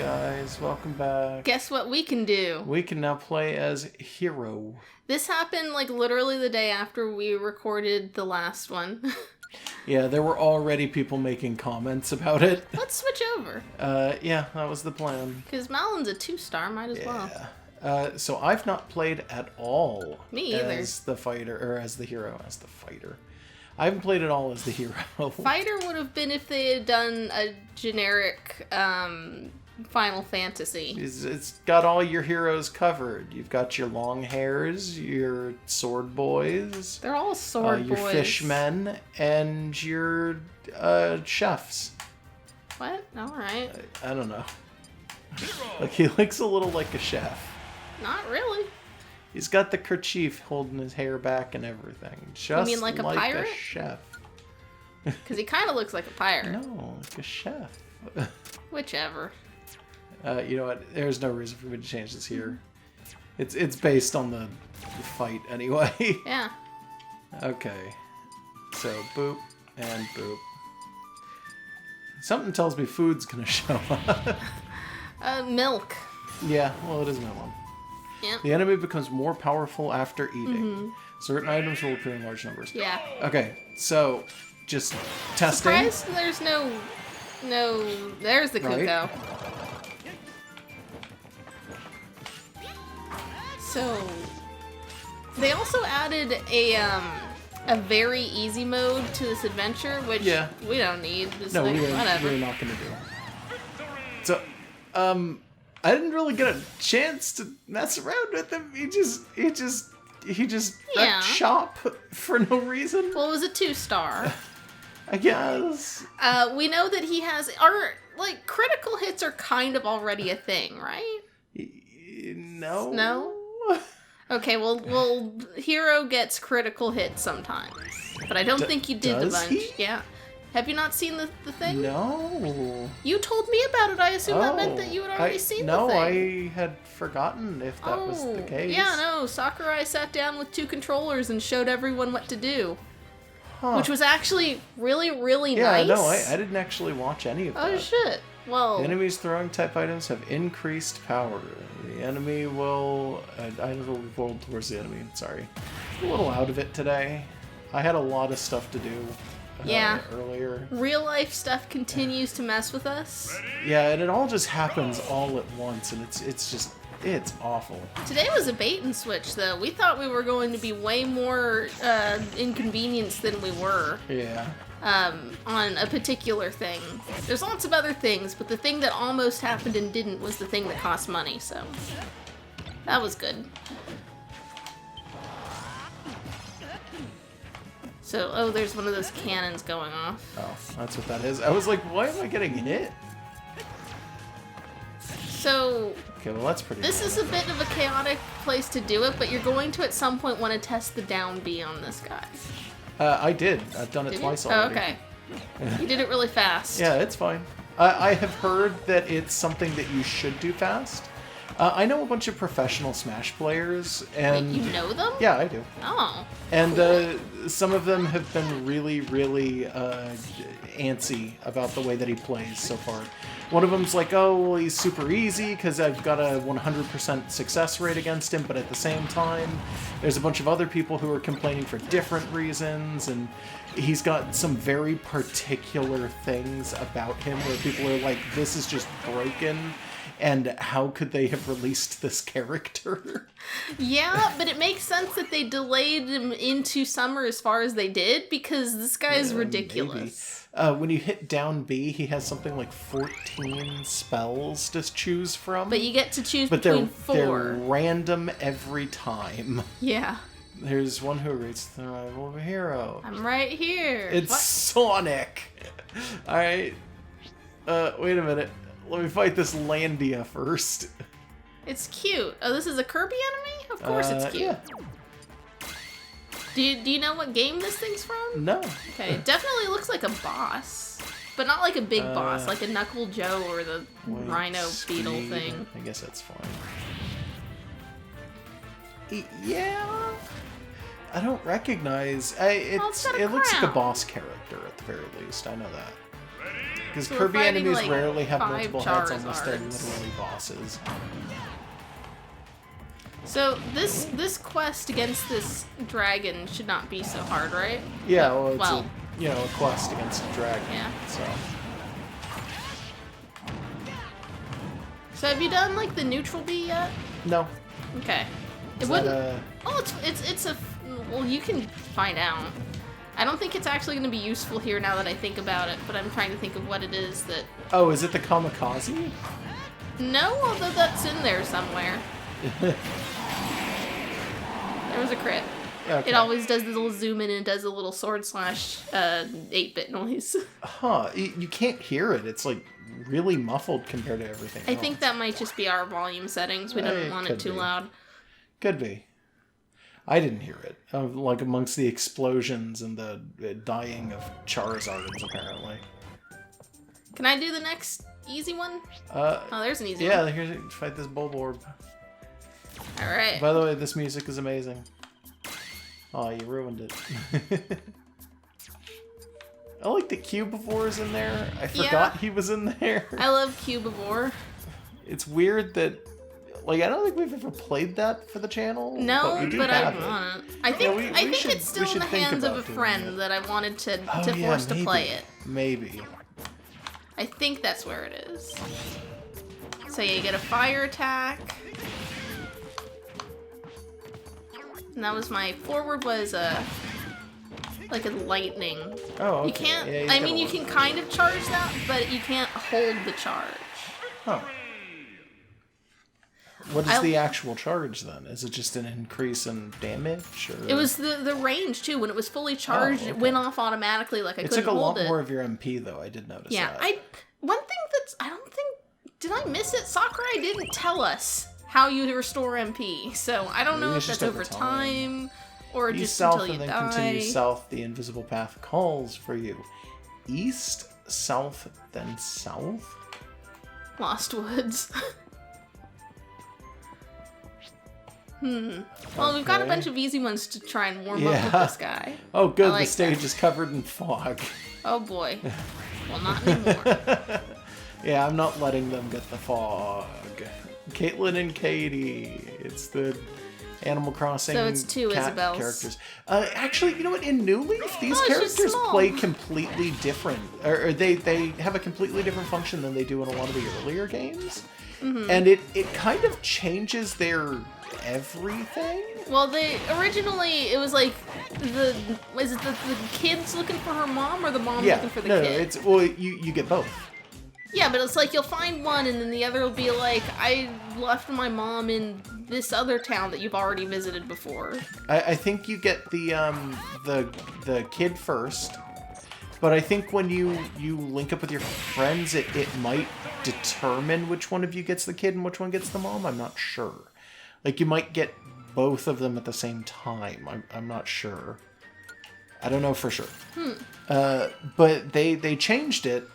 guys, welcome back. Guess what we can do? We can now play as Hero. This happened like literally the day after we recorded the last one. Yeah, there were already people making comments about it. Let's switch over. Yeah, that was the plan. Because Malon's a 2-star, might as well. So I've not played at all. Me either. As the fighter, or as the hero, as the fighter. I haven't played at all as the hero. Fighter would have been if they had done a generic Final Fantasy. It's got all your heroes covered. You've got your long hairs, your sword boys. They're all sword your boys. fishmen, and your chefs. What? Alright. I don't know. Like, he looks a little like a chef. Not really. He's got the kerchief holding his hair back and everything. Just you mean like a pirate? A chef. Because he kind of looks like a pirate. No, like a chef. Whichever. You know what? There's no reason for me to change this here. It's based on the fight anyway. Yeah. Okay. So, boop and boop. Something tells me food's gonna show up. Milk. Yeah, well, it is melon. Yep. The enemy becomes more powerful after eating. Certain items will appear in large numbers. Yeah. Okay, so just testing. Surprised there's no. There's the Kuko. So they also added a very easy mode to this adventure, which we don't need. Just no, like, we're not gonna do. So, I didn't really get a chance to mess around with him. He just wrecked shop for no reason. Well, it was a 2-star. I guess. We know that he has critical hits are kind of already a thing, right? No. No? Okay, well, Hero gets critical hits sometimes. But I don't think you did the bunch. He? Yeah. Have you not seen the thing? No. You told me about it. I assume that meant that you had already seen the thing. No, I had forgotten if that was the case. Yeah, no. Sakurai sat down with 2 controllers and showed everyone what to do. Huh. Which was actually really, really nice. Yeah, no, I didn't actually watch any of that. Oh, shit. Well... The enemy's throwing type items have increased power. The enemy will... I rolled towards the enemy, sorry. A little out of it today. I had a lot of stuff to do earlier. Real life stuff continues to mess with us. Yeah, and it all just happens all at once, and it's awful. Today was a bait and switch, though. We thought we were going to be way more inconvenienced than we were. Yeah. On a particular thing. There's lots of other things, but the thing that almost happened and didn't was the thing that cost money, so that was good. So, there's one of those cannons going off. Oh, that's what that is. I was like, why am I getting hit? So, okay, well that's pretty this is a bit of a chaotic place to do it, but you're going to at some point want to test the down B on this guy. I did. I've done it twice already. Oh, okay. You did it really fast. Yeah, it's fine. I have heard that it's something that you should do fast. I know a bunch of professional Smash players, and... Wait, you know them? Yeah, I do. Oh, and cool. Some of them have been really, really antsy about the way that he plays so far. One of them's like, oh, well, he's super easy because I've got a 100% success rate against him, but at the same time, there's a bunch of other people who are complaining for different reasons, and he's got some very particular things about him where people are like, this is just broken. And how could they have released this character? Yeah, but it makes sense that they delayed him into summer as far as they did, because this guy is ridiculous. When you hit down B, he has something like 14 spells to choose from. But you get to choose between 4. They're random every time. Yeah. There's one who reads the arrival of a hero. I'm right here. It's Sonic! Alright. Wait a minute. Let me fight this Landia first. It's cute. Oh, this is a Kirby enemy? Of course it's cute. Yeah. Do you know what game this thing's from? No. Okay, it definitely looks like a boss. But not like a big boss, like a Knuckle Joe or the Rhino Beetle thing. I guess that's fine. Yeah. I don't recognize... it looks like a boss character at the very least. I know that. Because So we're Kirby fighting, enemies like, rarely have 5 multiple heads unless they're Charizards. literally bosses. So this quest against this dragon should not be so hard, right? Yeah, well, it's Well, a quest against a dragon. Yeah. So have you done like the neutral bee yet? no. Okay. It Is wouldn't. that Oh, it's a. Well, you can find out. I don't think it's actually going to be useful here now that I think about it, but I'm trying to think of what it is that. Oh, is it the kamikaze? No, although that's in there somewhere. There was a crit. Okay. It always does the little zoom in and it does a little sword slash 8-bit noise. Huh. You can't hear it. It's like really muffled compared to everything I else. think that might just be our volume settings. We didn't want it could too be. loud. Could be. I didn't hear it. Like amongst the explosions and the dying of Charizards, apparently. Can I do the next easy one? Oh, there's an easy Yeah, one. here's fight this Bulborb. Alright. By the way, this music is amazing. Oh, you ruined it. I like that Cubivore's in there. I forgot he was in there. I love Cubivore. It's weird that, like, I don't think we've ever played that for the channel. No, but we do but I have it. want it. I think we I think should- it's still we in the should think hands of a about doing friend it. that I wanted to Oh, yeah, force to play maybe. it. Maybe. I think that's where it is. So yeah, you get a fire attack. And that was my forward was like a lightning. Oh, okay. You can't. Yeah, he's I got mean, a you lot. can kind of charge that, but you can't hold the charge. Huh. What is the actual charge then? Is it just an increase in damage? Or? It was the range too. When it was fully charged, okay. it went off automatically. Like I It couldn't took a hold lot it. more of your MP though. I did notice Yeah, that. one thing that's I don't think did I miss it? Sakurai didn't tell us how you restore MP, so I don't know Maybe if it's that's just over over time. time or East just south until you and then die. continue south. The invisible path calls for you. East, south, then south. Lost Woods. Well, we've got a Okay. bunch of easy ones to try and warm up with Yeah. this guy. Oh, good. like The stage that. is covered in fog. Oh boy. Well, not anymore. Yeah, I'm not letting them get the fog. Caitlin and Katie. It's the Animal Crossing So it's two cat Isabels. characters. Actually, you know what? In New Leaf, these Oh, she's characters small. play completely different. Or they have a completely different function than they do in a lot of the earlier games. Mm-hmm. And it kind of changes their everything. Well, originally it was like is it the kid's looking for her mom or the mom Yeah, looking for the no, kid? it's well, you get both. Yeah, but it's like you'll find one and then the other will be like, I left my mom in this other town that you've already visited before. I think you get the kid first, but I think when you link up with your friends, it might determine which one of you gets the kid and which one gets the mom. I'm not sure. Like you might get both of them at the same time. I'm not sure. I don't know for sure. But they changed it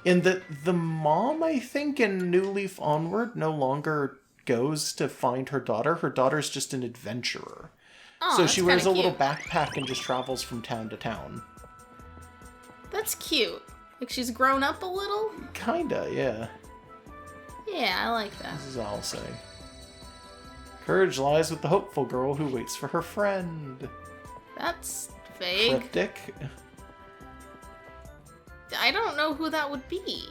in that the mom, I think, in New Leaf Onward no longer goes to find her daughter. Her daughter's just an adventurer. Oh, So that's she wears a kinda little cute. backpack and just travels from town to town. That's cute. Like she's grown up a little? Kinda, yeah. Yeah, I like that. This is all I'll say. Courage lies with the hopeful girl who waits for her friend. That's vague. Cryptic. I don't know who that would be.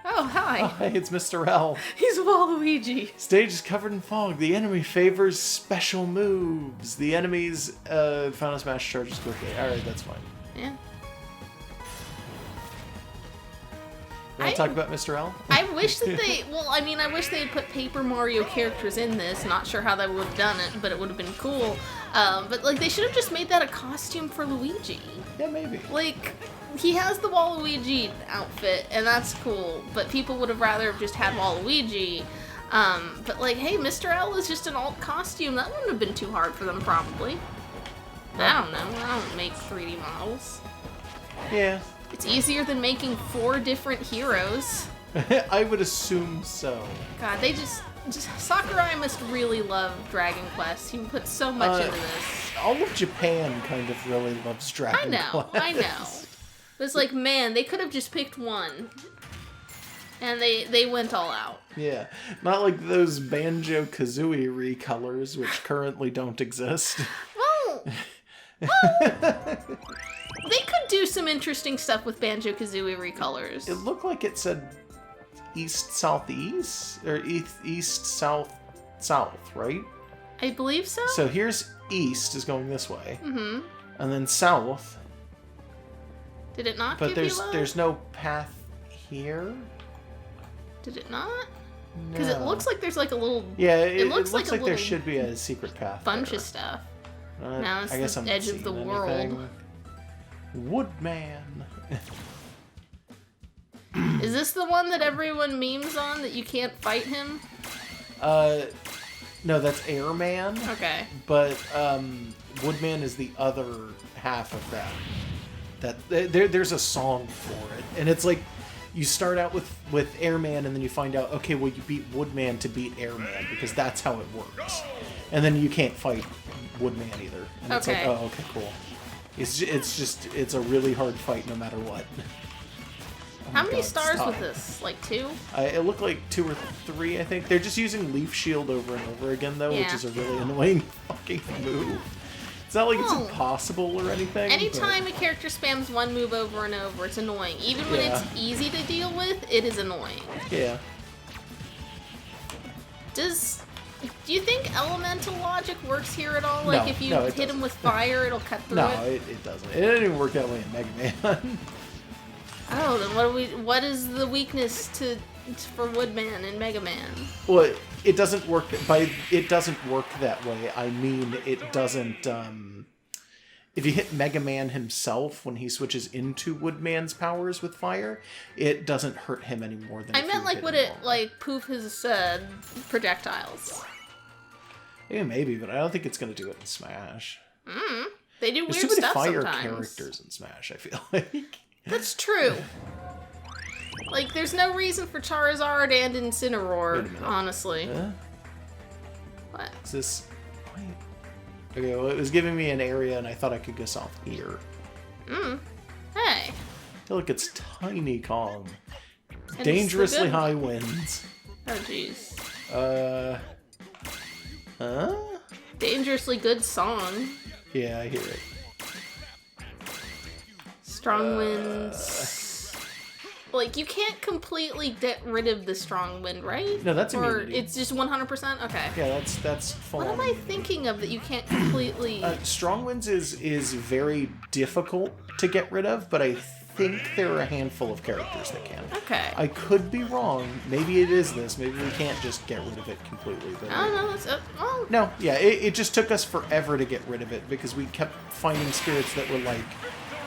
Oh, hi. Oh, hey, it's Mr. L. He's Waluigi. Stage is covered in fog. The enemy favors special moves. The enemies Final Smash charges quickly. Alright, that's fine. Yeah. You want to talk about Mr. L? I wish that I wish they had put Paper Mario characters in this. Not sure how they would have done it, but it would have been cool. But, like, they should have just made that a costume for Luigi. Yeah, maybe. Like, he has the Waluigi outfit, and that's cool, but people would have rather have just had Waluigi. But, like, hey, Mr. L is just an alt costume. That wouldn't have been too hard for them, probably. I don't know. I don't make 3D models. Yeah. It's easier than making 4 different heroes. I would assume so. God, they just Sakurai must really love Dragon Quest. He put so much into this. All of Japan kind of really loves Dragon Quest. I know. It was like, man, they could have just picked one. And they went all out. Yeah. Not like those Banjo-Kazooie recolors, which currently don't exist. Well, they could do some interesting stuff with Banjo-Kazooie recolors. It looked like it said east-southeast? Or east-south-south, right? I believe so. So here's east is going this way. Mm-hmm. And then south. Did it not But give you a... there's no path here? Did it not? No. Because it looks like there's like a little... Yeah, it looks like like there should be a secret path bunch there. of stuff. Now it's I guess the I'm edge of the world. anything. Woodman. Is this the one that everyone memes on, that you can't fight him? No, that's Airman. Okay. But Woodman is the other half of that. There's a song for it, and it's like you start out with Airman, and then you find out, okay, well, you beat Woodman to beat Airman because that's how it works, and then you can't fight Woodman either. And it's like, oh, okay, cool. It's a really hard fight no matter what. Oh How many God, stars stop. with this? Like 2? It looked like 2 or 3, I think. They're just using Leaf Shield over and over again, though, which Yeah. is a really annoying fucking move. It's not like it's No. impossible or anything. Anytime a character spams one move over and over, it's annoying. Even when Yeah. it's easy to deal with, it is annoying. But, yeah. Do you think elemental logic works here at all? Like, No, if you no, it hit him doesn't. with fire, it'll cut through No, it? it doesn't. It didn't even work that way in Mega Man. Oh, then what is the weakness for Woodman and Mega Man? Well, it doesn't work. It doesn't work that way, I mean, it doesn't. If you hit Mega Man himself when he switches into Woodman's powers with fire, it doesn't hurt him any more than. I if meant you like, hit would him it normal. like poof his projectiles? Yeah, maybe, but I don't think it's gonna do it in Smash. They do There's weird too many stuff fire sometimes. characters in Smash, I feel like. That's true. Like, there's no reason for Charizard and Wait a Incineroar, minute. honestly. Huh? What? Is this... Wait. Okay, well, it was giving me an area, and I thought I could go south here. Hey. Look, it's Tiny Kong. And it's the Dangerously good high one. winds. Oh, jeez. Huh? Dangerously good song. Yeah, I hear it. Strong winds. Like, you can't completely get rid of the strong wind, right? No, that's Or immunity. it's just 100%? Okay. Yeah, that's full What on am I immunity. thinking of that you can't completely... Strong winds is very difficult to get rid of, but I think there are a handful of characters that can. Okay. I could be wrong. Maybe it is this. Maybe we can't just get rid of it completely. But I don't know. That's... well, no, yeah, it just took us forever to get rid of it because we kept finding spirits that were like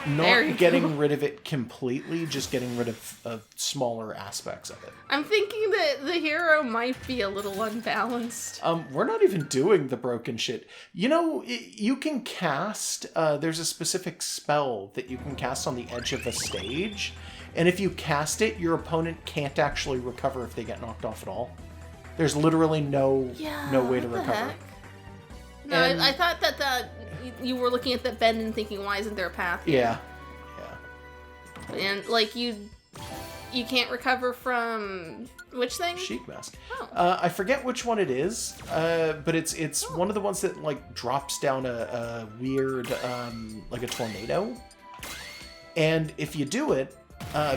There you not getting go. rid of it completely, just getting rid of smaller aspects of it. I'm thinking that the hero might be a little unbalanced. We're not even doing the broken shit. You know, you can cast, there's a specific spell that you can cast on the edge of a stage, and if you cast it, your opponent can't actually recover if they get knocked off at all. There's literally no way to what the recover. heck? No, And- I thought that you were looking at that bend and thinking, why isn't there a path here? Yeah. And, like, you can't recover from... which thing? Sheik mask. Oh. I forget which one it is, but it's one of the ones that like drops down a weird like a tornado. And if you do it,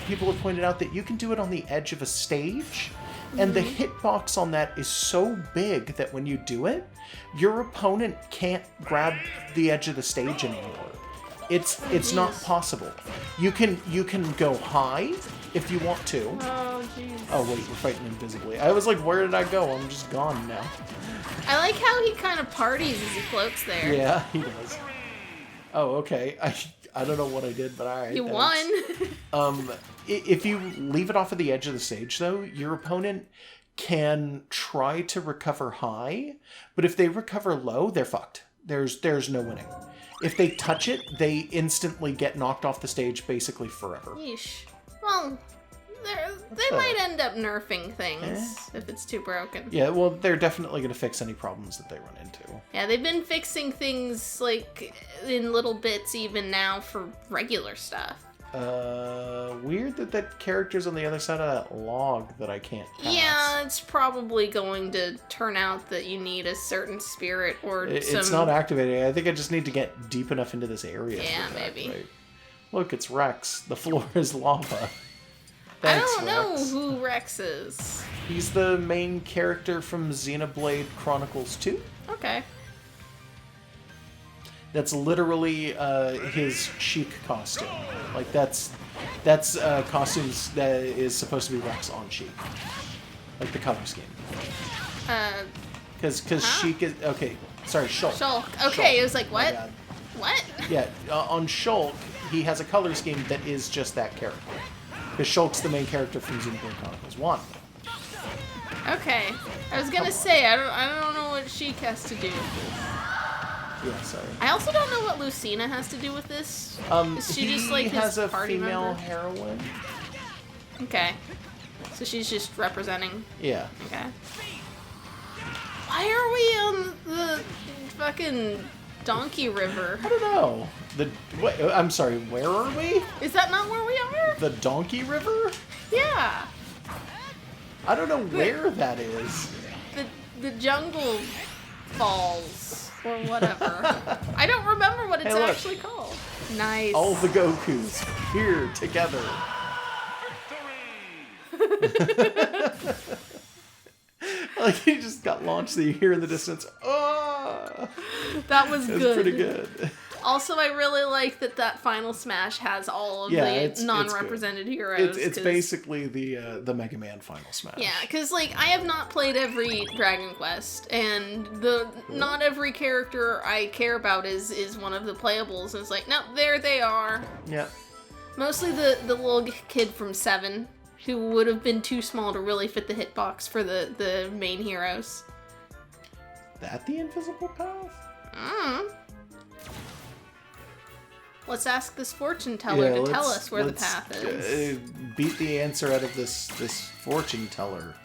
people have pointed out that you can do it on the edge of a stage, and the hitbox on that is so big that when you do it, your opponent can't grab the edge of the stage anymore. It's not possible. You can go high if you want to. Oh, jeez. Oh wait, we're fighting invisibly. I was like, where did I go? I'm just gone now. I like how he kind of parties as he floats there. Yeah, he does. Oh, okay. I don't know what I did, but alright. You thanks. won. If you leave it off of the edge of the stage, though, your opponent can try to recover high, but if they recover low, they're fucked. There's no winning. If they touch it, they instantly get knocked off the stage basically forever. Yeesh. Well, they might end up nerfing things if it's too broken. Yeah, well, they're definitely going to fix any problems that they run into. Yeah, they've been fixing things, like, in little bits even now for regular stuff. Weird that character's on the other side of that log that I can't pass. Yeah, it's probably going to turn out that you need a certain spirit or some... It's not activating. I think I just need to get deep enough into this area. Yeah, maybe. Activate. Look, it's Rex. The floor is lava. I Thanks, don't know Rex. who Rex is. He's the main character from Xenoblade Chronicles 2. Okay. That's literally his chic costume. Like that's costumes that is supposed to be Rex on chic, like the color scheme. Because chic is okay. Sorry, Shulk. Shulk. Okay, Shulk. it was like what? What? Yeah, on Shulk, he has a color scheme that is just that character. Because Shulk's the main character from Xenoblade Chronicles 1. Okay. I was gonna say I don't know what chic has to do with this. Yeah, sorry. I also don't know what Lucina has to do with this. Is she just like he has his a party female member? heroine. Okay. So she's just representing. Yeah. Okay. Why are we on the fucking Donkey River? I don't know. I'm sorry. Where are we? Is that not where we are? The Donkey River? Yeah. I don't know where that is. The Jungle Falls or whatever. I don't remember what it's Hey, look. actually called. Nice. All the Gokus here together. Like he just got launched. You hear in the distance. Oh, that was it was good. pretty good. Also, I really like that final Smash has all of the non-represented heroes. It's basically the Mega Man Final Smash. Yeah, because like I have not played every Dragon Quest, and not every character I care about is one of the playables. And it's like, no, there they are. Yeah. Mostly the little kid from 7, who would have been too small to really fit the hitbox for the main heroes. That the invisible path? Let's ask this fortune teller to tell us where the let's, path is. Beat the answer out of this fortune teller.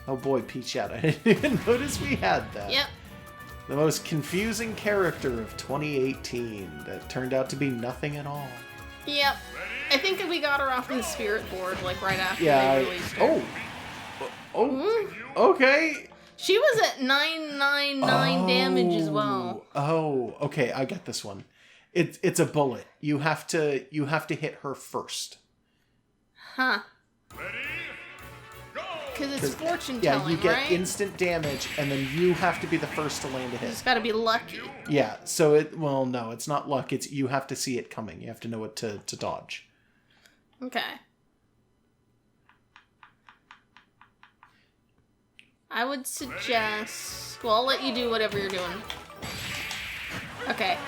Oh boy, Peach out. I didn't even notice we had that. Yep. The most confusing character of 2018 that turned out to be nothing at all. Yep. I think we got her off the spirit board like right after Yeah. they released her. Okay. She was at 999 damage as well. Oh, okay. I get this one. It's a bullet. You have to hit her first. Huh. Because it's fortune telling, Yeah, you get right? instant damage, and then you have to be the first to land a hit. It's got to be lucky. Yeah, so no, it's not luck. It's you have to see it coming. You have to know what to dodge. Okay. I would suggest... Well, I'll let you do whatever you're doing. Okay.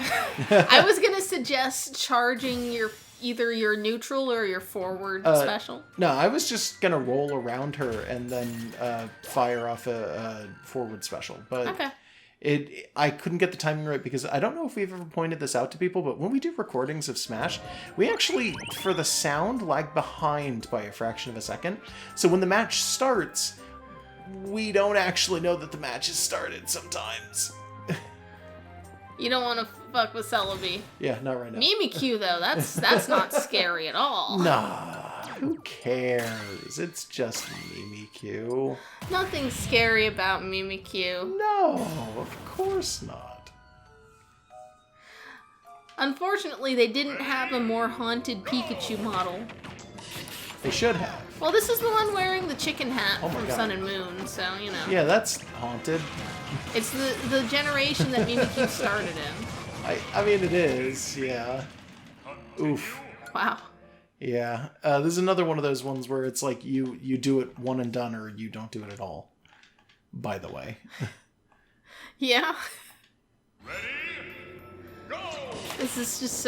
I was going to suggest charging either your neutral or your forward special. No, I was just going to roll around her and then fire off a forward special. But okay. I couldn't get the timing right because I don't know if we've ever pointed this out to people, but when we do recordings of Smash, we actually, for the sound, lag behind by a fraction of a second. So when the match starts, we don't actually know that the match has started sometimes. You don't want to fuck with Celebi. Yeah, not right now. Mimikyu, though, that's not scary at all. Nah, who cares? It's just Mimikyu. Nothing scary about Mimikyu. No, of course not. Unfortunately, they didn't have a more haunted Pikachu model. They should have. Well, this is the one wearing the chicken hat Oh my from God. Sun and Moon, so, you know. Yeah, that's haunted. It's the generation that Mimikyu started in. I mean, it is, yeah. Oof. Wow. Yeah. This is another one of those ones where it's like you do it one and done or you don't do it at all. By the way. Yeah. This is just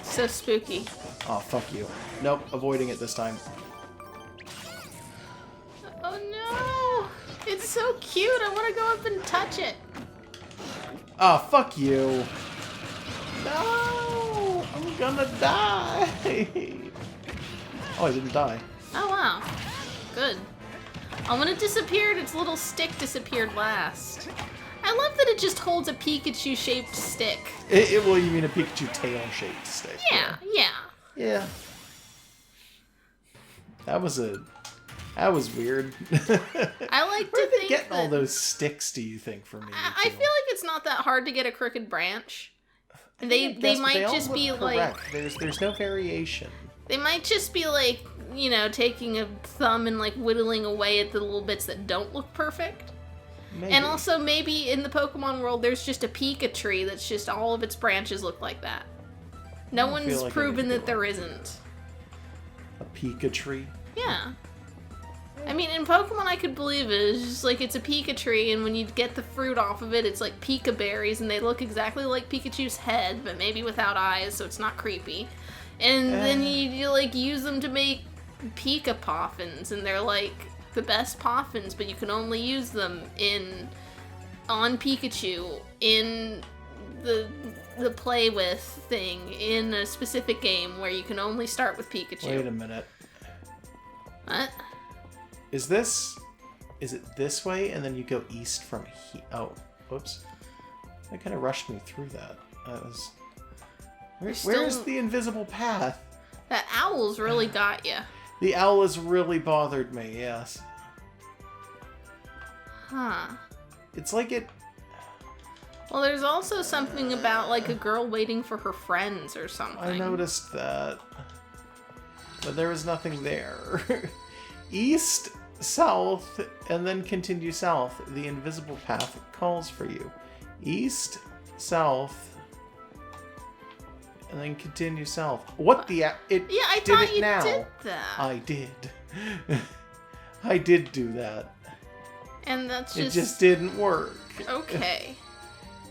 so spooky. Oh, fuck you. Nope, avoiding it this time. Oh no! It's so cute. I want to go up and touch it. Oh, fuck you. No! I'm gonna die! Oh, I didn't die. Oh wow. Good. Oh, when it disappeared, its little stick disappeared last. I love that it just holds a Pikachu-shaped stick. Well, you mean a Pikachu tail-shaped stick. Yeah. Yeah. That was weird. I like Where to are they think getting all that- those sticks, do you think, from me? I feel like it's not that hard to get a crooked branch. They might just be like there's no variation. they might just be like, you know, taking a thumb and like whittling away at the little bits that don't look perfect. Maybe. And also maybe in the Pokemon world there's just a Pika tree that's just all of its branches look like that. No don't feel one's like I proven need to that go there isn't. a Pika tree. Yeah. I mean, in Pokemon, I could believe it. It's just like it's a Pika tree, and when you get the fruit off of it, it's like Pika berries, and they look exactly like Pikachu's head, but maybe without eyes, so it's not creepy. And then you like use them to make Pika Poffins, and they're like the best Poffins, but you can only use them on Pikachu in the play with thing in a specific game where you can only start with Pikachu. Wait a minute. What? Is it this way, and then you go east from here? Oh, whoops. That kind of rushed me through that. Where's the invisible path? That owl's really got you. The owl has really bothered me, yes. Huh. It's like it... Well, there's also something about like a girl waiting for her friends or something. I noticed that. But there was nothing there. East, south, and then continue south. The invisible path calls for you. East, south, and then continue south. What the... Yeah, I did thought it you now. did that. I did. I did do that. And that's It just... just didn't work. Okay.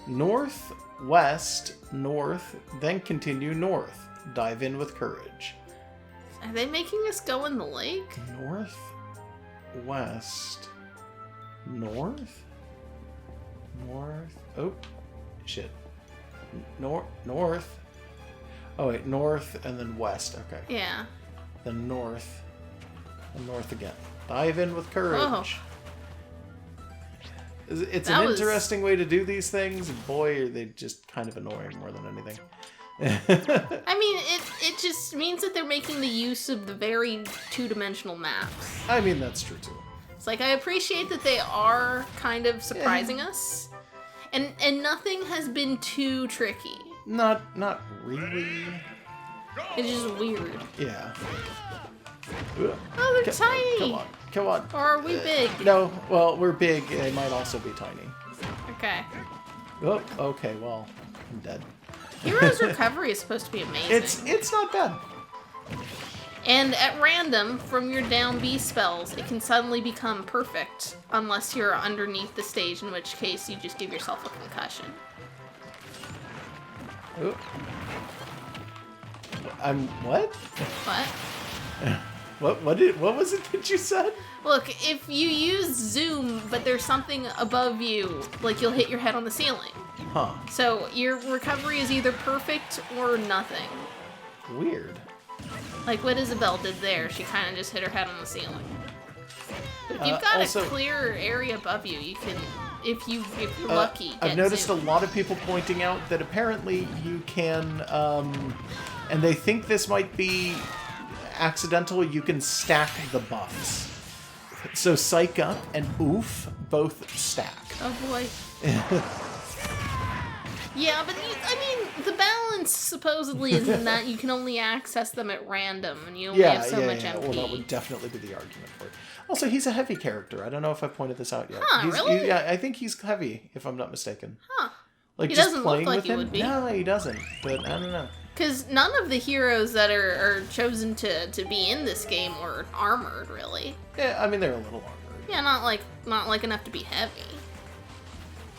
North, west, north, then continue north. Dive in with courage. Are they making us go in the lake? North, west, north, north. Oh, shit. North. Oh wait, north and then west. Okay. Yeah. Then north, and north again. Dive in with courage. Oh. It's That an was- interesting way to do these things. Boy, are they just kind of annoying more than anything. I mean, it just means that they're making the use of the very two-dimensional maps. I mean, that's true too. It's like, I appreciate that they are kind of surprising us. And nothing has been too tricky. Not really. It's just weird. Yeah. Oh, they're tiny! Come on. Or are we big? No, well, we're big. They might also be tiny. Okay. Oh, okay, well, I'm dead. Hero's Recovery is supposed to be amazing. It's not bad. And at random, from your down B spells, it can suddenly become perfect, unless you're underneath the stage, in which case you just give yourself a concussion. Oh. What? What? What was it that you said? Look, if you use Zoom, but there's something above you, like you'll hit your head on the ceiling. Huh. So your recovery is either perfect or nothing. Weird. Like what Isabelle did there, she kind of just hit her head on the ceiling. But if you've got also- a clear area above you, you can, if you're lucky, get I've noticed Zoom. a lot of people pointing out that apparently you can, and they think this might be accidental, you can stack the buffs. So Psych Up and Oof both stack. Oh boy. Yeah, but I mean, the balance supposedly is in that you can only access them at random, and you only have so much MP. Well, that would definitely be the argument for it. Also, he's a heavy character. I don't know if I pointed this out yet. Huh, really? Yeah, I think he's heavy, if I'm not mistaken. Huh. Like He just doesn't playing look like with he him. would be. No, he doesn't. But I don't know. Because none of the heroes that are chosen to be in this game are armored, really. Yeah, I mean they're a little armored. Yeah, not like enough to be heavy.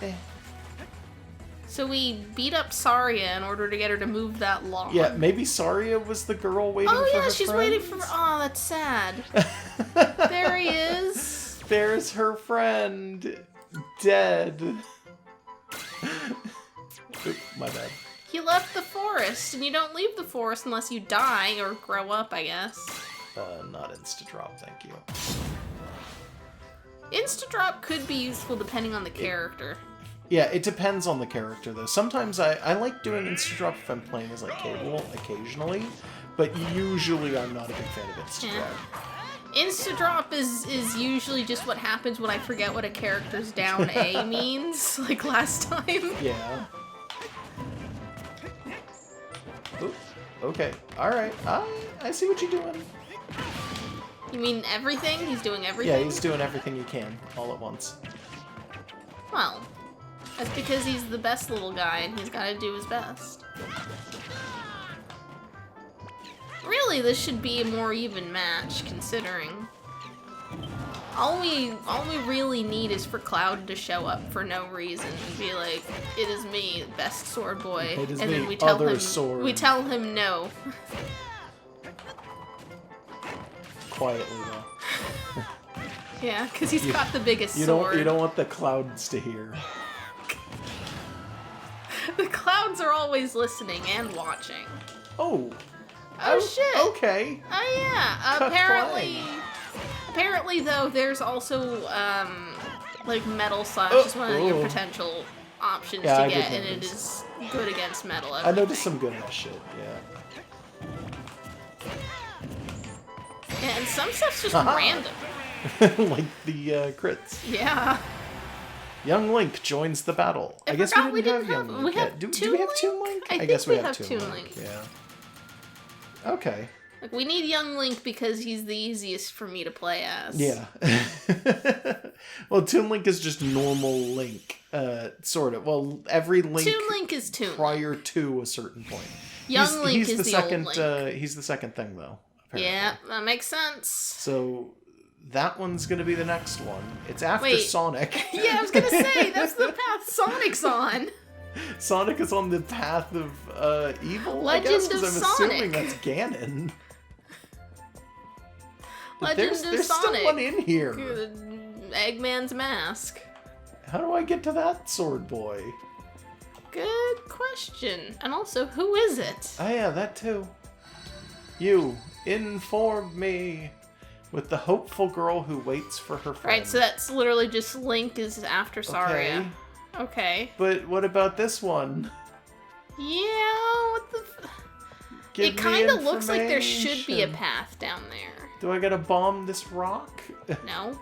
Eh. So we beat up Saria in order to get her to move that log. Yeah, maybe Saria was the girl waiting for Oh her yeah, she's friends. waiting for. Oh, that's sad. There he is. There's her friend, dead. Oop, my bad. He left the forest, and you don't leave the forest unless you die or grow up, I guess. Not Insta-drop, thank you. Insta-drop could be useful depending on the character. Yeah, it depends on the character, though. Sometimes I like doing Insta-drop if I'm playing as, like, Cable, occasionally. But usually I'm not a big fan of Insta-drop. Insta-drop is usually just what happens when I forget what a character's down A means, like last time. Yeah. Ooh, okay. Alright. I see what you're doing. You mean everything? He's doing everything? Yeah, he's doing everything he can, all at once. Well, that's because he's the best little guy and he's gotta do his best. Really, this should be a more even match, considering. All we really need is for Cloud to show up for no reason and be like, "It is me, best sword boy," It is and me, then we tell other him sword. we tell him no. Quietly though. Yeah, because he's got the biggest sword. You don't want the clouds to hear. The clouds are always listening and watching. Oh. Oh shit. Okay. Oh yeah. Cut Apparently though, there's also like metal slash is one of your potential options Yeah, to I get, did and it notice. is good against metal. I noticed some good ass shit. Yeah. Yeah, and some stuff's just Aha. random. Like the crits. Yeah. Young Link joins the battle. I guess forgot we didn't have Young we Link have yet. Do Toon we have Link? Toon Link? I think guess we have have Toon Toon Link. Link. Yeah. Okay. Like, we need Young Link because he's the easiest for me to play as. Yeah. Well, Toon Link is just normal Link, sort of. Well, every Link. Toon Link is Toon prior to a certain point. Young Link he's is the second. old Link. He's the second thing, though. Apparently. Yeah, that makes sense. So that one's gonna be the next one. It's after Wait. Sonic. Yeah, I was gonna say, that's the path Sonic's on. Sonic is on the path of evil, Legend I guess, because of I'm assuming Sonic. that's Ganon. But Legend there's of still Sonic. one in here. Eggman's mask. How do I get to that sword boy? Good question. And also, who is it? Oh yeah, that too. You inform me with the hopeful girl who waits for her friend. Right, so that's literally just Link is after Saria. Okay. Okay. But what about this one? Yeah, what the... Give It me kind of looks like there should be a information. path down there. Do I gotta bomb this rock? No?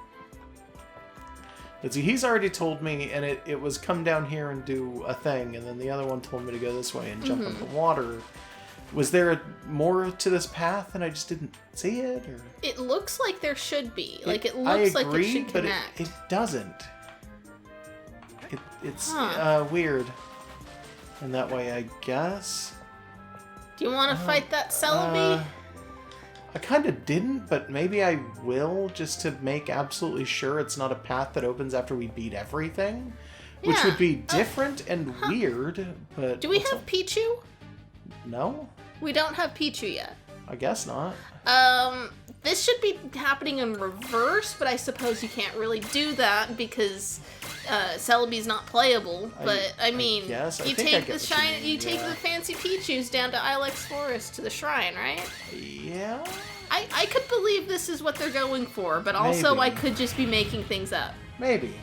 Let's see, he's already told me, and it was come down here and do a thing, and then the other one told me to go this way and jump in the water. Was there more to this path and I just didn't see it? Or It looks like there should be. Like, it looks I like agree, it should but connect. it doesn't. It's Huh. weird. In that way, I guess. Do you want to fight that Celebi? I kind of didn't, but maybe I will, just to make absolutely sure it's not a path that opens after we beat everything. Which Yeah. would be different and weird, but... Do we what's have up? Pichu? No? We don't have Pichu yet. I guess not. This should be happening in reverse, but I suppose you can't really do that because Celebi's not playable. But I mean, guess. I you think I take get the what you shine, mean, you take yeah. the fancy Pichus down to Ilex Forest to the shrine, right? Yeah? I could believe this is what they're going for, but also Maybe. I could just be making things up. Maybe.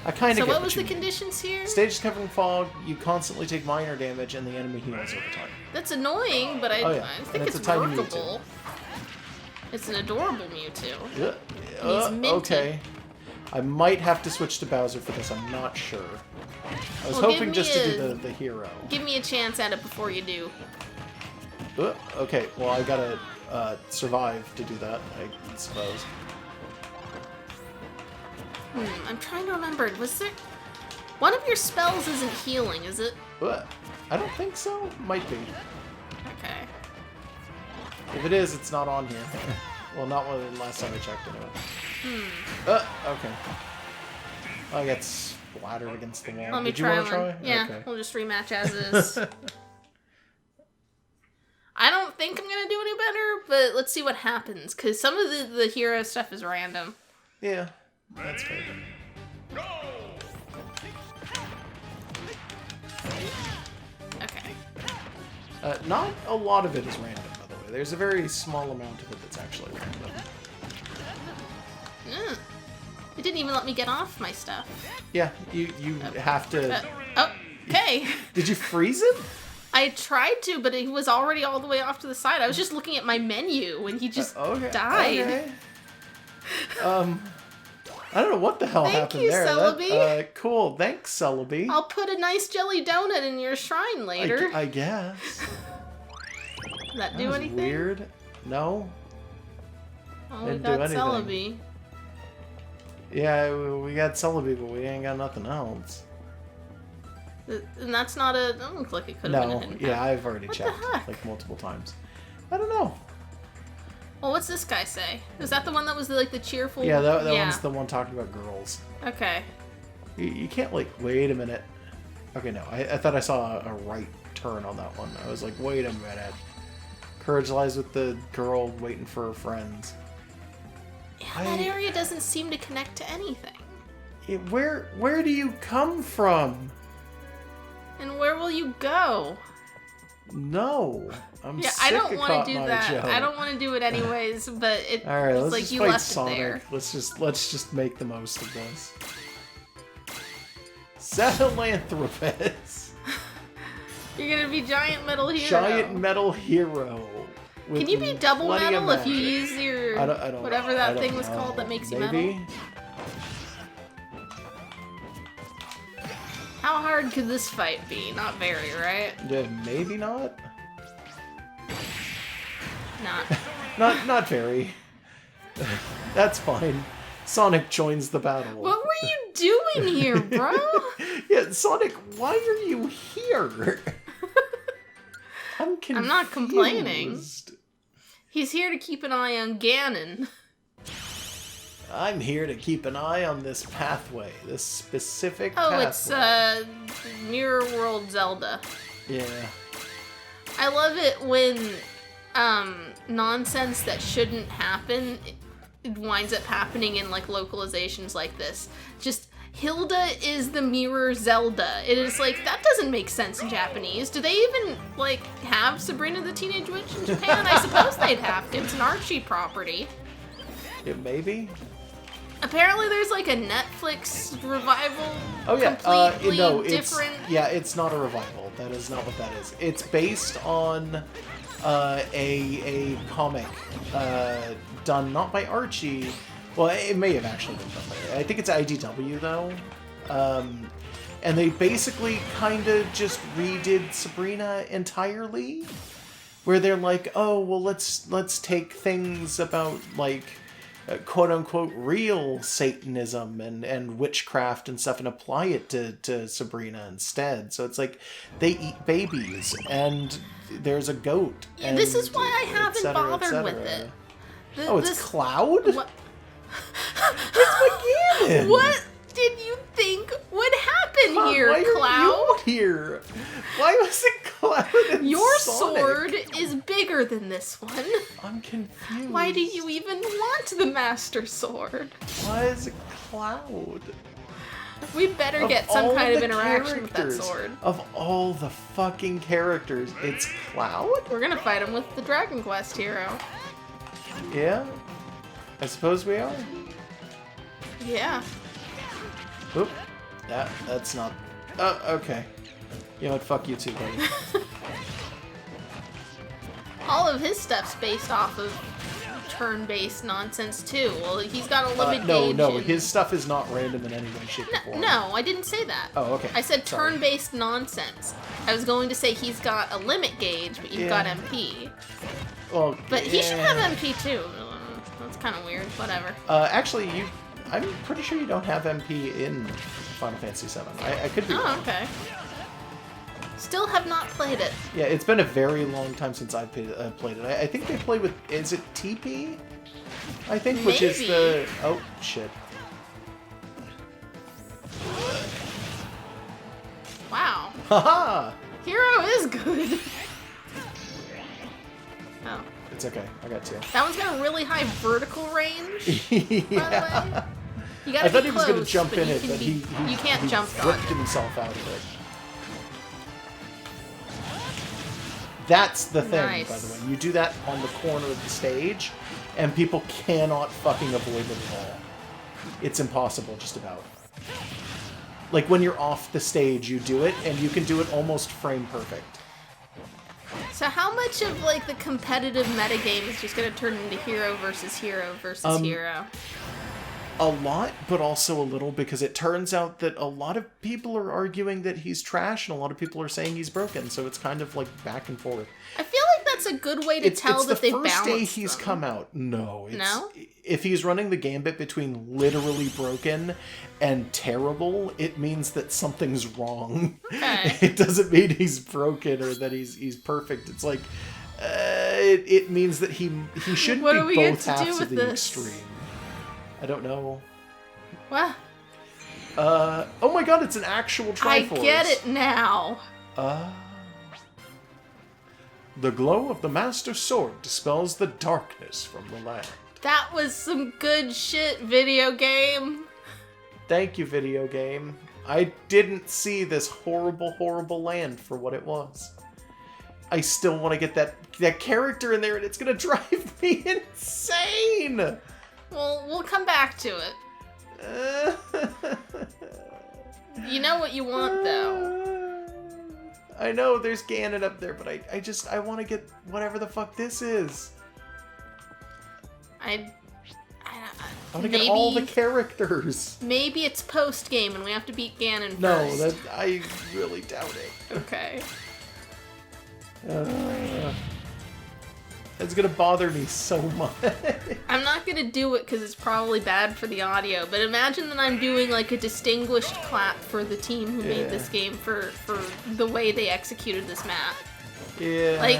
I kind of So get what was the you mean. conditions here? Stage is covered in fog, you constantly take minor damage, and the enemy heals over time. That's annoying, but I, Oh, yeah. I think And it's it's a tiny workable. It's an adorable Mewtwo. Yeah. minty. Okay. I might have to switch to Bowser for this, I'm not sure. I was Well, give hoping me just to a- do the hero. Give me a chance at it before you do. Okay, well I gotta survive to do that, I suppose. I'm trying to remember. Was there... One of your spells isn't healing, is it? I don't think so. Might be. Okay. If it is, it's not on here. Well, not one of the last time I checked anyway. Okay. I got splattered against the wall. Let me Did you try want to one. try? Yeah, Okay. we'll just rematch as is. I don't think I'm gonna do any better, but let's see what happens, because some of the hero stuff is random. Yeah, that's fair. Okay. Not a lot of it is random, by the way. There's a very small amount of it that's actually random. It didn't even let me get off my stuff. Yeah, you have to... Okay. Did you freeze it? I tried to, but he was already all the way off to the side. I was just looking at my menu when he just died. Okay. I don't know what the hell happened there. Celebi. Cool. Thanks, Celebi. I'll put a nice jelly donut in your shrine later. I guess. Does that do anything? Weird. No. Oh, we got Celebi. Yeah, we got Celebi, but we ain't got nothing else. And that's not a... That looks like it could have been a hidden path. Yeah, I've already What checked. the heck? Like, multiple times. I don't know. Well, what's this guy say? Is that the one that was the cheerful... Yeah, that one's the one talking about girls. Okay. You can't, like... Wait a minute. Okay, no. I thought I saw a right turn on that one. I was like, wait a minute. Courage lies with the girl waiting for her friends. Yeah, that area doesn't seem to connect to anything. Where do you come from? And where will you go? No. I'm sick I don't of want to do Cotton Eye that. Joe. I don't want to do it anyways, but it's Alright, let's like just you fight left Sonic. it there. Let's just make the most of this. Sahelanthropus. You're gonna be Giant Metal Hero. Giant Metal Hero. Can you be double metal if you use your I don't, whatever that thing was called that makes you metal? How hard could this fight be? Not very, right? Yeah, maybe not. Not. Not very. That's fine. Sonic joins the battle. What were you doing here, bro? Yeah, Sonic, why are you here? I'm confused. I'm not complaining. He's here to keep an eye on Ganon. I'm here to keep an eye on this pathway, this specific pathway. It's Mirror World Zelda. Yeah. I love it when nonsense that shouldn't happen it winds up happening in like localizations like this. Just Hilda is the Mirror Zelda. It is like, that doesn't make sense in Japanese. Do they even like have Sabrina the Teenage Witch in Japan? I suppose they'd have to. It's an Archie property. Yeah, maybe. Apparently there's like a Netflix revival. Oh yeah, completely no, different. it's not a revival. That is not what that is. It's based on a comic done not by Archie. Well, it may have actually been done by. I think it's IDW though, and they basically kind of just redid Sabrina entirely, where they're like, oh well, let's take things about like quote-unquote real Satanism and witchcraft and stuff and apply it to Sabrina instead. So it's like they eat babies and there's a goat. And this is why I haven't bothered with it. It's Cloud? What? It's McGannon! What did you think would happen here, why Cloud? Are you here? Why was it Cloud and Your Sonic? sword is bigger than this one. I'm confused. Why do you even want the Master Sword? Why is it Cloud? We better get some kind of interaction with that sword. Of all the fucking characters, it's Cloud? We're gonna fight him with the Dragon Quest hero. Yeah? I suppose we are. Yeah. Oop. That's not... okay. You know what, fuck you too, buddy. All of his stuff's based off of turn-based nonsense too. Well, he's got a limit gauge. No, his stuff is not random in any way, shape, or form. No, I didn't say that. Oh, okay. I said turn-based nonsense. I was going to say he's got a limit gauge, but you've got MP. Well, but he should have MP too. That's kind of weird. Whatever. Actually, I'm pretty sure you don't have MP in Final Fantasy VII. I could be wrong. Okay. Still have not played it. Yeah, it's been a very long time since I've played it. I think they play with... Is it TP? I think, Maybe. Which is the... Oh, shit. Wow. Haha! Hero is good. Oh. It's okay. I got two. That one's got a really high vertical range, by the way. You gotta I thought be he was close, going to jump in it, but he you can't jump on ripped it. himself out of it. That's the thing, Nice. by the way. You do that on the corner of the stage, and people cannot fucking avoid it at all. It's impossible, just about. Like, when you're off the stage, you do it, and you can do it almost frame perfect. So how much of, like, the competitive metagame is just gonna turn into hero versus hero versus hero? A lot, but also a little, because it turns out that a lot of people are arguing that he's trash, and a lot of people are saying he's broken, so it's kind of like back and forth. I feel like that's a good way to tell that they've balanced It's the first day he's them. come out. No. No? If he's running the gambit between literally broken and terrible, it means that something's wrong. Okay. It doesn't mean he's broken or that he's perfect. It's like, it means that he shouldn't What do be we get both to do halves with of the this? extreme. I don't know. What? Oh my god, it's an actual Triforce. I get it now. The glow of the Master Sword dispels the darkness from the land. That was some good shit, video game. Thank you, video game. I didn't see this horrible, horrible land for what it was. I still want to get that character in there, and it's gonna drive me insane! Well, we'll come back to it. You know what you want, though. I know there's Ganon up there, but I want to get whatever the fuck this is. I want to get all the characters. Maybe it's post-game and we have to beat Ganon No, first. I really doubt it. Okay. It's gonna bother me so much. I'm not gonna do it because it's probably bad for the audio, but imagine that I'm doing like a distinguished clap for the team who made this game for the way they executed this map. Yeah. Like,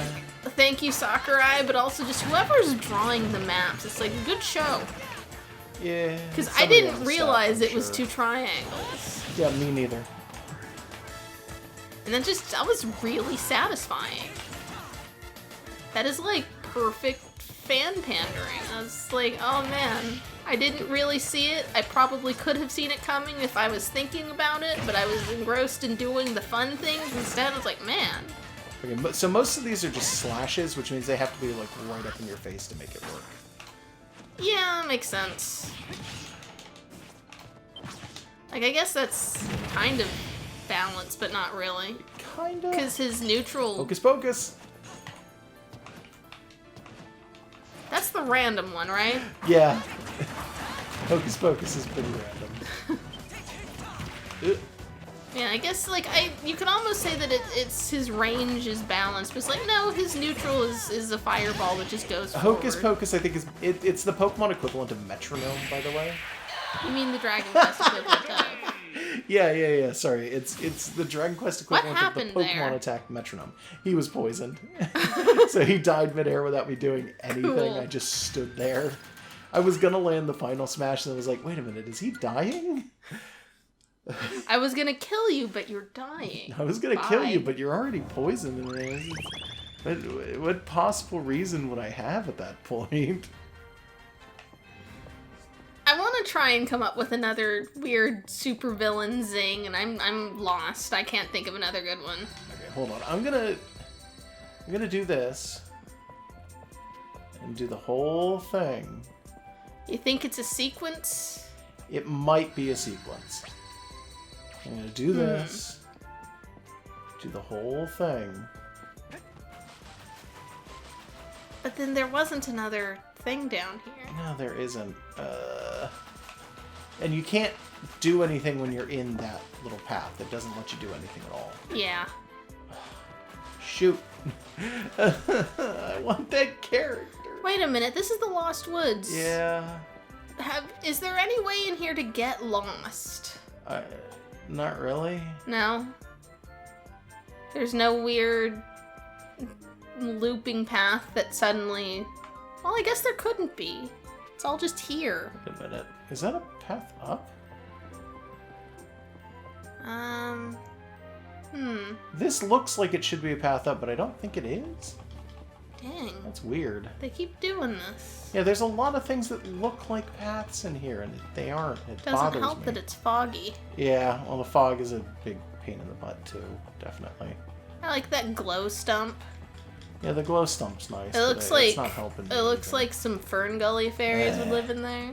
thank you Sakurai, but also just whoever's drawing the maps. It's like, good show. Yeah. Because I didn't realize it was two triangles. Yeah, me neither. And that was really satisfying. That is like perfect fan pandering. I was like, oh man, I didn't really see it. I probably could have seen it coming if I was thinking about it, but I was engrossed in doing the fun things instead. I was like, man. Okay, so most of these are just slashes, which means they have to be like right up in your face to make it work. Yeah, makes sense. Like, I guess that's kind of balanced, but not really. Kind of. Because his neutral... Hocus Pocus. That's the random one, right? Yeah. Hocus Pocus is pretty random. Yeah, I guess, like, you could almost say that it's his range is balanced, but it's like, no, his neutral is a fireball that just goes Hocus forward. Pocus, I think, it's the Pokemon equivalent of Metronome, by the way. You mean the Dragon Quest equivalent of? Yeah, sorry. It's the Dragon Quest equivalent of the happened Pokemon there? attack Metronome. He was poisoned. So he died midair without me doing anything. Cool. I just stood there. I was gonna land the final smash, and I was like, wait a minute, is he dying? I was gonna kill you, but you're dying. I was gonna kill you, Bye. but you're already poisoned. What possible reason would I have at that point? I want to try and come up with another weird supervillain zing, and I'm lost. I can't think of another good one. Okay, hold on. I'm gonna do this and do the whole thing. You think it's a sequence? It might be a sequence. I'm gonna do this, do the whole thing. But then there wasn't another thing down here. No, there isn't. And you can't do anything when you're in that little path. It doesn't let you do anything at all. Yeah. Shoot. I want that character. Wait a minute, this is the Lost Woods. Yeah. Is there any way in here to get lost? Not really. No? There's no weird looping path that suddenly... Well, I guess there couldn't be. It's all just here. Wait a minute. Is that a path up? This looks like it should be a path up, but I don't think it is. Dang. That's weird. They keep doing this. Yeah, there's a lot of things that look like paths in here, and they aren't. It Doesn't bothers help me. that it's foggy. Yeah, well, the fog is a big pain in the butt, too. Definitely. I like that glow stump. Yeah, the glow stump's nice. It looks it's like not helping me it looks either. like some Fern Gully fairies would live in there.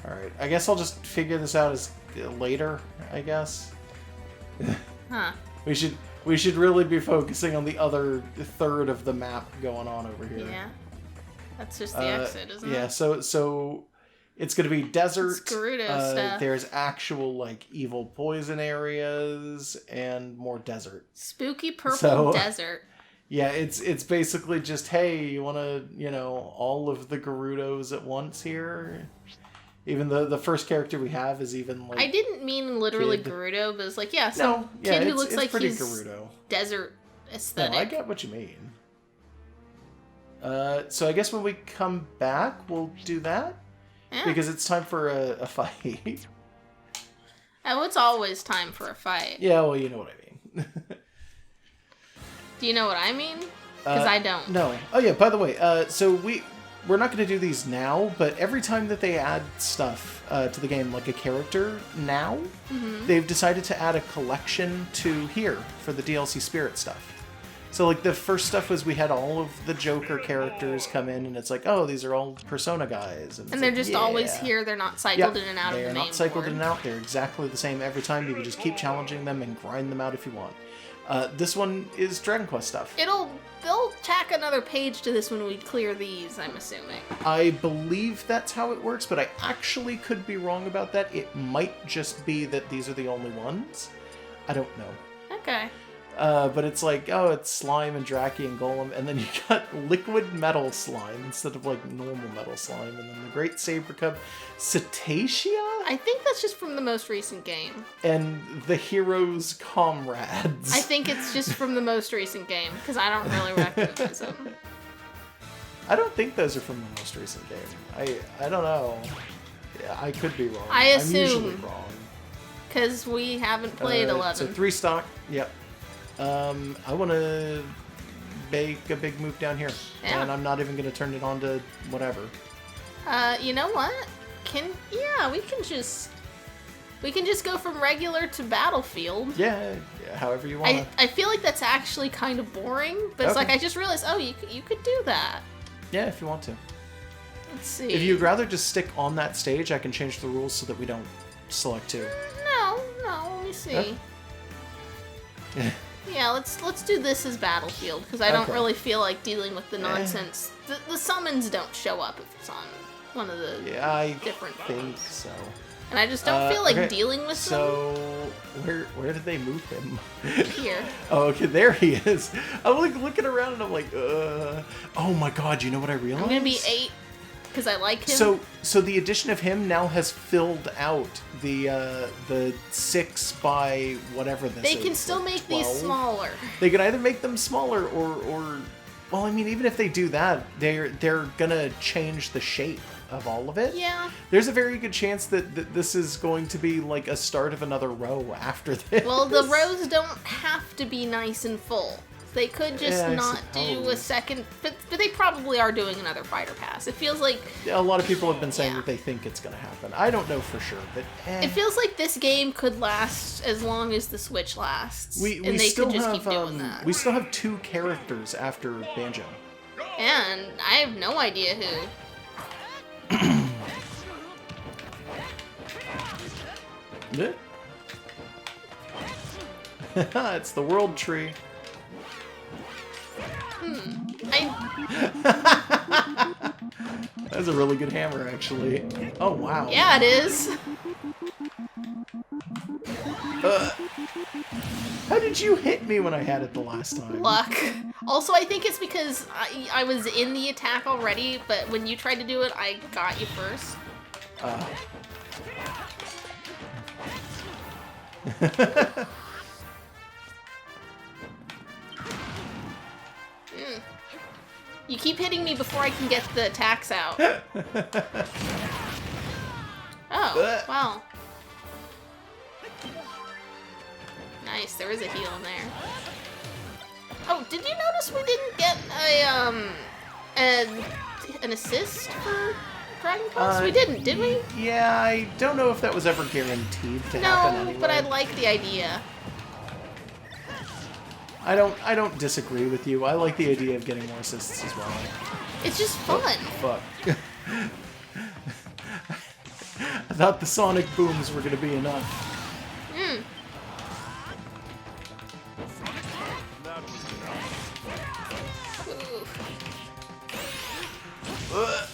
Alright, I guess I'll just figure this out as later, I guess. Huh. We We should really be focusing on the other third of the map going on over here. Yeah. That's just the exit, isn't Yeah, it? so it's going to be desert. It's Gerudo stuff. There's actual, like, evil poison areas and more desert. Spooky purple desert. Yeah, it's basically just, hey, you want to, you know, all of the Gerudos at once here? Even the first character we have is even, like... I didn't mean literally kid. Gerudo, but it's like, yeah, some kid who looks like he's Gerudo. desert aesthetic. No, I get what you mean. So I guess when we come back, we'll do that? Yeah. Because it's time for a fight. Oh, it's always time for a fight. Yeah, well, you know what I mean. Do you know what I mean? Because I don't. No. Oh, yeah, by the way, so we're not going to do these now, but every time that they add stuff to the game, like a character now, they've decided to add a collection to here for the DLC Spirit stuff. So, like, the first stuff was we had all of the Joker characters come in, and it's like, oh, these are all Persona guys. And they're just always here. They're not cycled in and out of the main They're not cycled board. in and out. They're exactly the same every time. You can just keep challenging them and grind them out if you want. This one is Dragon Quest stuff. They'll tack another page to this when we clear these, I'm assuming. I believe that's how it works, but I actually could be wrong about that. It might just be that these are the only ones. I don't know. Okay. But it's like, oh, it's Slime and Draki and Golem, and then you got Liquid Metal Slime instead of, like, normal Metal Slime, and then the Great Saber Cub, Cetacea? I think that's just from the most recent game. And the Heroes Comrades. I think it's just from the most recent game, because I don't really recognize them. I don't think those are from the most recent game. I don't know. Yeah, I could be wrong. I assume. I'm usually wrong. Because we haven't played 11. So 3 stock, yep. I want to make a big move down here. Yeah. And I'm not even going to turn it on to whatever. You know what? We can just go from regular to battlefield. Yeah, however you want. I feel like that's actually kind of boring, but it's like I just realized, oh, you could do that. Yeah, if you want to. Let's see. If you'd rather just stick on that stage, I can change the rules so that we don't select 2. No, let me see. Yeah, let's do this as battlefield, because I don't really feel like dealing with the nonsense. The summons don't show up if it's on one of the different think ones. so. And I just don't feel like dealing with them. So, where did they move him? Here. Oh, okay, there he is. I'm like looking around and I'm like, oh my god, you know what I realized? I'm gonna be 8, because I like him. So the addition of him now has filled out the 6 by whatever this is. They can still like make 12. these smaller. They can either make them smaller or well, I mean, even if they do that, they're gonna change the shape of all of it. Yeah. There's a very good chance that this is going to be like a start of another row after this. Well, the rows don't have to be nice and full. They could just not do a second, but they probably are doing another fighter pass. It feels like a lot of people have been saying that they think it's going to happen. I don't know for sure, but it feels like this game could last as long as the Switch lasts, and they still could just have, keep doing that. We still have 2 characters after Banjo, and I have no idea who. It's the World Tree. That's a really good hammer, actually. Oh, wow. Yeah, it is. How did you hit me when I had it the last time? Luck. Also, I think it's because I was in the attack already, but when you tried to do it, I got you first. You keep hitting me before I can get the attacks out. Oh, wow. Nice, there is a heal in there. Oh, did you notice we didn't get an assist for Dragon Quest? We didn't, did we? Yeah, I don't know if that was ever guaranteed to happen anyway. No, but I like the idea. I don't disagree with you. I like the idea of getting more assists as well. It's just fun. Fuck. I thought the sonic booms were gonna be enough.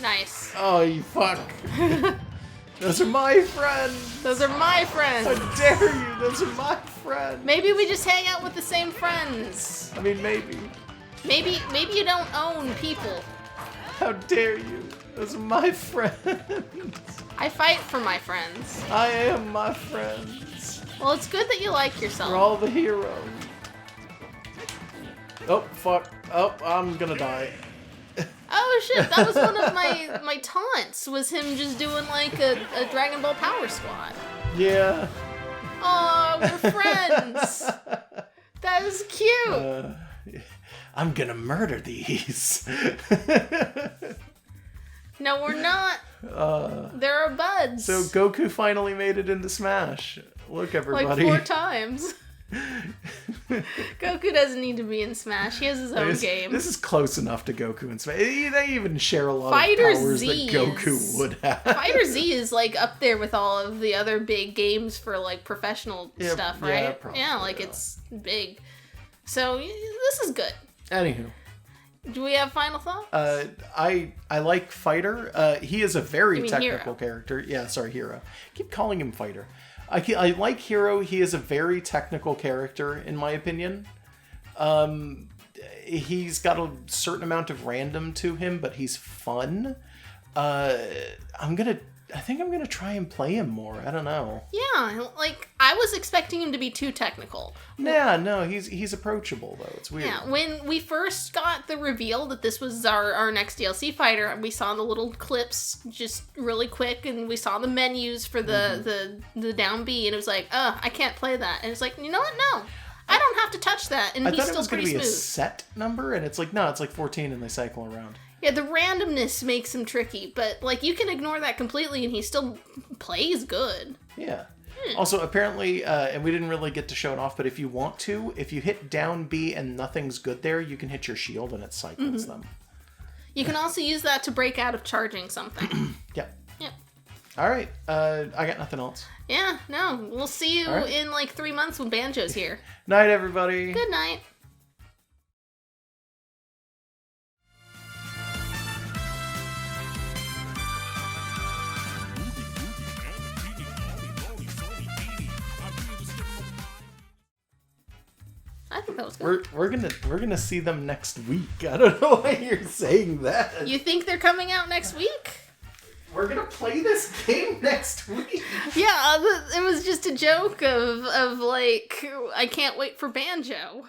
Nice. Oh, you fuck. Those are my friends. Those are my friends. How dare you? Those are my friends. Maybe we just hang out with the same friends. I mean, maybe. Maybe you don't own people. How dare you? Those are my friends. I fight for my friends. I am my friends. Well, it's good that you like yourself. We're all the heroes. Oh, fuck. Oh, I'm gonna die. Oh shit, that was one of my taunts, was him just doing like a Dragon Ball Power Squat. Yeah. Oh, we're friends. That is cute. I'm gonna murder these. No, we're not. There are buds. So Goku finally made it into Smash. Look, everybody. Like 4 times. Goku doesn't need to be in Smash. He has his own game. This is close enough to Goku and Smash. They even share a lot Fighter of powers Z that Goku would have. Fighter Z is like up there with all of the other big games for like professional stuff, right? Yeah, probably, it's big. So this is good. Anywho. Do we have final thoughts? I like Fighter. He is a very technical Hero. character. Yeah, sorry, Hero. Keep calling him Fighter. I like Hero. He is a very technical character, in my opinion. He's got a certain amount of random to him, but he's fun. I think I'm gonna try and play him more. I don't know. Yeah, like I was expecting him to be too technical. Nah, no, he's approachable though. It's weird. Yeah, when we first got the reveal that this was our next DLC fighter, we saw the little clips just really quick, and we saw the menus for the down B, and it was like, I can't play that. And it's like, you know what? No, I don't have to touch that, and he's still pretty smooth. I thought it was going to be a set number, and it's like, no, it's like 14, and they cycle around. Yeah, the randomness makes him tricky, but like you can ignore that completely, and he still plays good. Yeah. Also, apparently, and we didn't really get to show it off, but if you want to, if you hit down B and nothing's good there, you can hit your shield and it cycles them. You can also use that to break out of charging something. Yeah. Yeah. All right. I got nothing else. Yeah, no. We'll see you in like 3 months when Banjo's here. Night, everybody. Good night. I think that was good. We're gonna see them next week. I don't know why you're saying that. You think they're coming out next week? We're gonna play this game next week. Yeah, it was just a joke of like, I can't wait for Banjo.